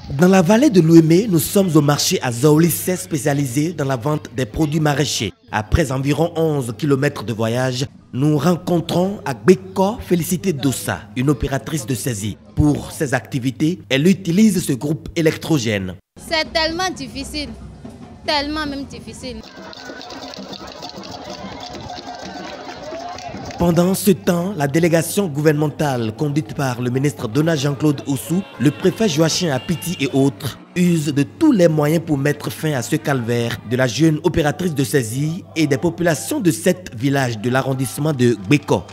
Dans la vallée de l'Ouémé, nous sommes au marché à Zaolissé spécialisé dans la vente des produits maraîchers. Après environ 11 km de voyage, nous rencontrons Agbeko Félicité Dossa, une opératrice de saisie. Pour ses activités, elle utilise ce groupe électrogène. C'est tellement difficile, tellement même difficile. Pendant ce temps, la délégation gouvernementale conduite par le ministre Donald Jean-Claude Oussou, le préfet Joachim Apiti et autres use de tous les moyens pour mettre fin à ce calvaire de la jeune opératrice de saisie et des populations de 7 villages de l'arrondissement de Gbeko.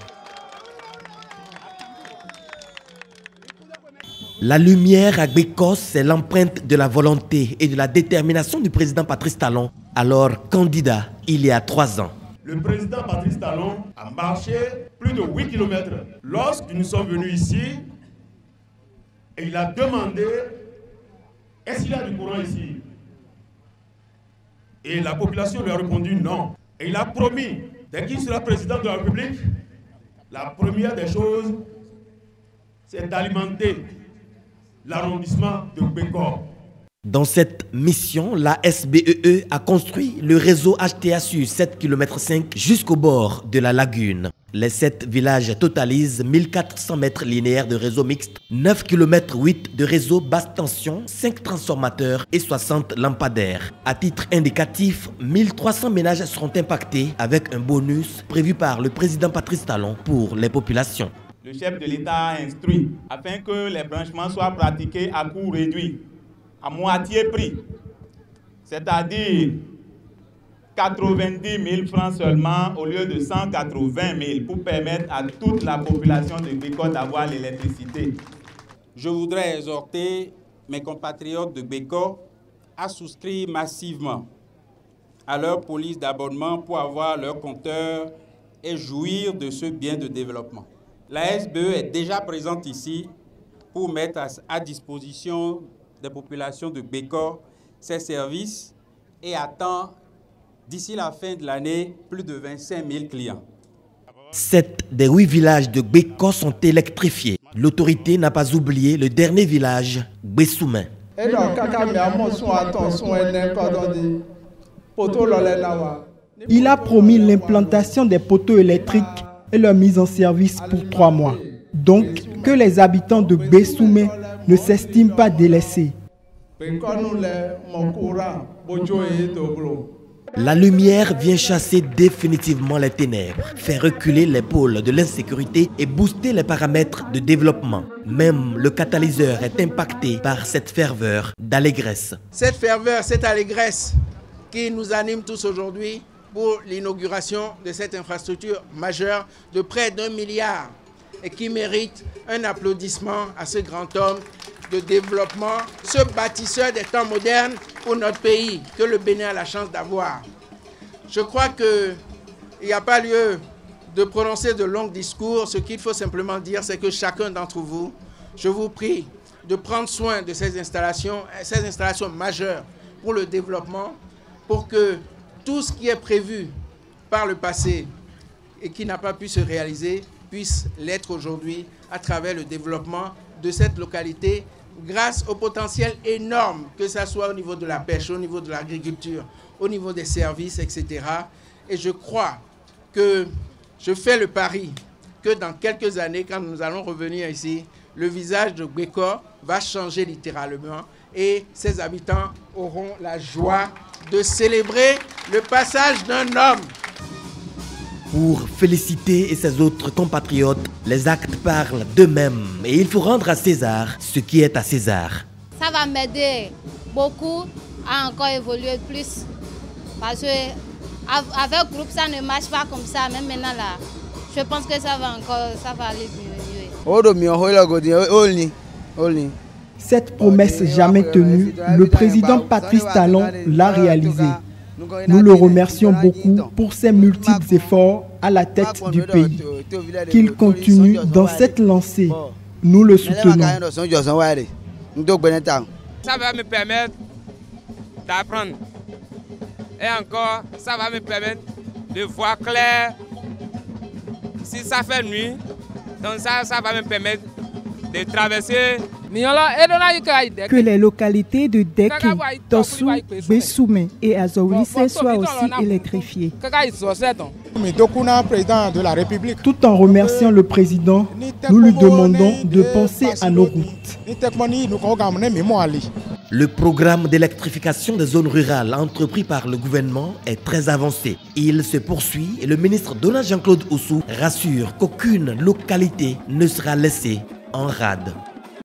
La lumière à Gbeko, c'est l'empreinte de la volonté et de la détermination du président Patrice Talon, alors candidat il y a 3 ans. Le président Patrice Talon a marché plus de 8 km lorsque nous sommes venus ici et il a demandé est-ce qu'il y a du courant ici? Et la population lui a répondu non. Et il a promis, dès qu'il sera président de la République, la première des choses, c'est d'alimenter l'arrondissement de Gbeko. Dans cette mission, la SBEE a construit le réseau HTA sur 7,5 km jusqu'au bord de la lagune. Les 7 villages totalisent 1400 mètres linéaires de réseau mixte, 9,8 km de réseau basse tension, 5 transformateurs et 60 lampadaires. À titre indicatif, 1300 ménages seront impactés avec un bonus prévu par le président Patrice Talon pour les populations. Le chef de l'État a instruit afin que les branchements soient pratiqués à coût réduit, à moitié prix, c'est-à-dire 90 000 francs seulement au lieu de 180 000 pour permettre à toute la population de Gbeko d'avoir l'électricité. Je voudrais exhorter mes compatriotes de Gbeko à souscrire massivement à leur police d'abonnement pour avoir leur compteur et jouir de ce bien de développement. La SBE est déjà présente ici pour mettre à disposition des populations de Gbeko ses services et attend d'ici la fin de l'année plus de 25 000 clients. 7 des 8 villages de Gbeko sont électrifiés. L'autorité n'a pas oublié le dernier village, Gbesoumen. Il a promis l'implantation des poteaux électriques et leur mise en service pour 3 mois. Donc, que les habitants de Gbesoumen ne s'estiment pas délaissés. La lumière vient chasser définitivement les ténèbres, faire reculer les pôles de l'insécurité et booster les paramètres de développement. Même le catalyseur est impacté par cette ferveur d'allégresse. Cette ferveur, cette allégresse qui nous anime tous aujourd'hui pour l'inauguration de cette infrastructure majeure de près d'1 milliard et qui mérite un applaudissement à ce grand homme de développement, ce bâtisseur des temps modernes pour notre pays, que le Bénin a la chance d'avoir. Je crois qu'il n'y a pas lieu de prononcer de longs discours. Ce qu'il faut simplement dire, c'est que chacun d'entre vous, je vous prie de prendre soin de ces installations majeures pour le développement, pour que tout ce qui est prévu par le passé et qui n'a pas pu se réaliser puisse l'être aujourd'hui à travers le développement de cette localité grâce au potentiel énorme, que ce soit au niveau de la pêche, au niveau de l'agriculture, au niveau des services, etc. Et je crois que je fais le pari que dans quelques années, quand nous allons revenir ici, le visage de Gbeko va changer littéralement et ses habitants auront la joie de célébrer le passage d'un homme. Pour Félicité et ses autres compatriotes, les actes parlent d'eux-mêmes et il faut rendre à César ce qui est à César. Ça va m'aider beaucoup à encore évoluer plus. Parce que avec le groupe, ça ne marche pas comme ça. Même maintenant, là, je pense que ça va aller mieux. Cette promesse jamais tenue, le président Patrice Talon l'a réalisée. Nous le remercions beaucoup pour ses multiples efforts à la tête du pays. Qu'il continue dans cette lancée. Nous le soutenons. Ça va me permettre d'apprendre. Et encore, ça va me permettre de voir clair. Si ça fait nuit, donc ça va me permettre de traverser Que les localités de Deke, Tossou, Bessoumé et Azoulisse soient aussi électrifiées. Tout en remerciant le président, nous lui demandons de penser à nos routes. Le programme d'électrification des zones rurales entrepris par le gouvernement est très avancé. Il se poursuit et le ministre Donald Jean-Claude Oussou rassure qu'aucune localité ne sera laissée en rade.